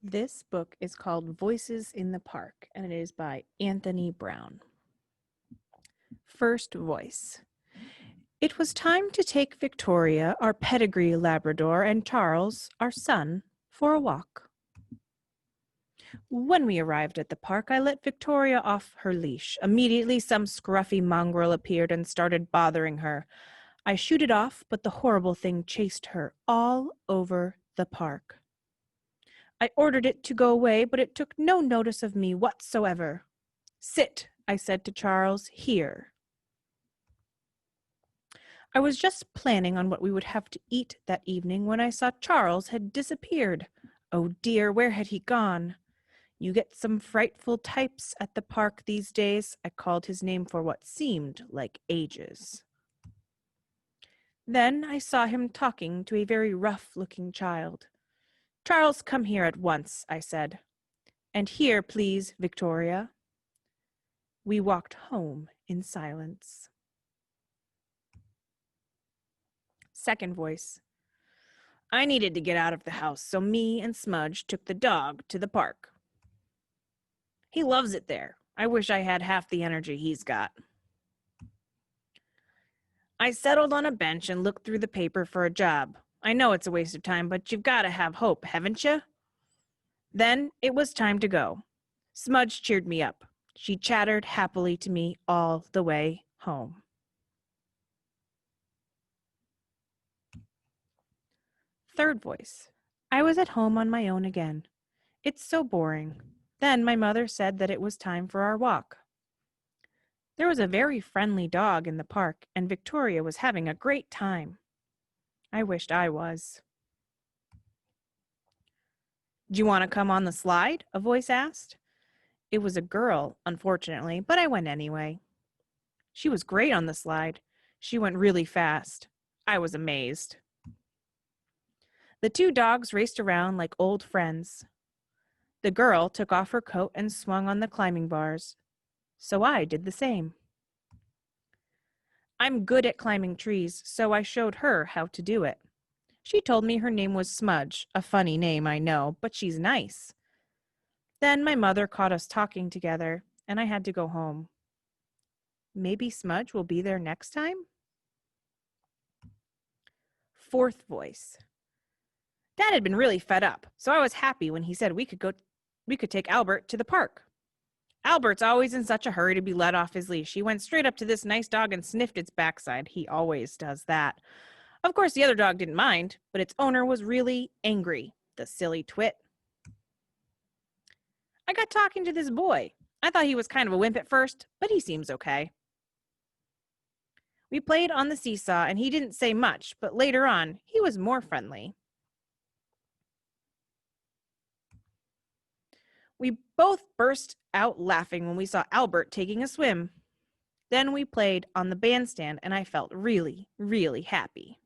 This book is called Voices in the Park, and it is by Anthony Brown. First voice. It was time to take Victoria, our pedigree Labrador, and Charles, our son, for a walk. When we arrived at the park, I let Victoria off her leash. Immediately, some scruffy mongrel appeared and started bothering her. I shooed it off, but the horrible thing chased her all over the park. I ordered it to go away, but it took no notice of me whatsoever. Sit, I said to Charles, here. I was just planning on what we would have to eat that evening when I saw Charles had disappeared. Oh dear, where had he gone? You get some frightful types at the park these days. I called his name for what seemed like ages. Then I saw him talking to a very rough-looking child. Charles, come here at once, I said. And here, please, Victoria. We walked home in silence. Second voice. I needed to get out of the house, so me and Smudge took the dog to the park. He loves it there. I wish I had half the energy he's got. I settled on a bench and looked through the paper for a job. I know it's a waste of time, but you've got to have hope, haven't you? Then it was time to go. Smudge cheered me up. She chattered happily to me all the way home. Third voice. I was at home on my own again. It's so boring. Then my mother said that it was time for our walk. There was a very friendly dog in the park, and Victoria was having a great time. I wished I was. Do you want to come on the slide? A voice asked. It was a girl, unfortunately, but I went anyway. She was great on the slide. She went really fast. I was amazed. The two dogs raced around like old friends. The girl took off her coat and swung on the climbing bars. So I did the same. I'm good at climbing trees, so I showed her how to do it. She told me her name was Smudge, a funny name, I know, but she's nice. Then my mother caught us talking together, and I had to go home. Maybe Smudge will be there next time? Fourth voice. Dad had been really fed up, so I was happy when he said we could take Albert to the park. Albert's always in such a hurry to be let off his leash. He went straight up to this nice dog and sniffed its backside. He always does that. Of course, the other dog didn't mind, but its owner was really angry, the silly twit. I got talking to this boy. I thought he was kind of a wimp at first, but he seems okay. We played on the seesaw, and he didn't say much, but later on, he was more friendly. We both burst out laughing when we saw Albert taking a swim. Then we played on the bandstand, and I felt really, really happy.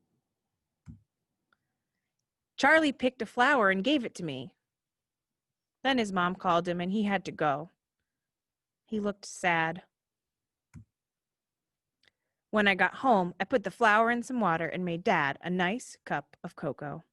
Charlie picked a flower and gave it to me. Then his mom called him, and he had to go. He looked sad. When I got home, I put the flower in some water and made Dad a nice cup of cocoa.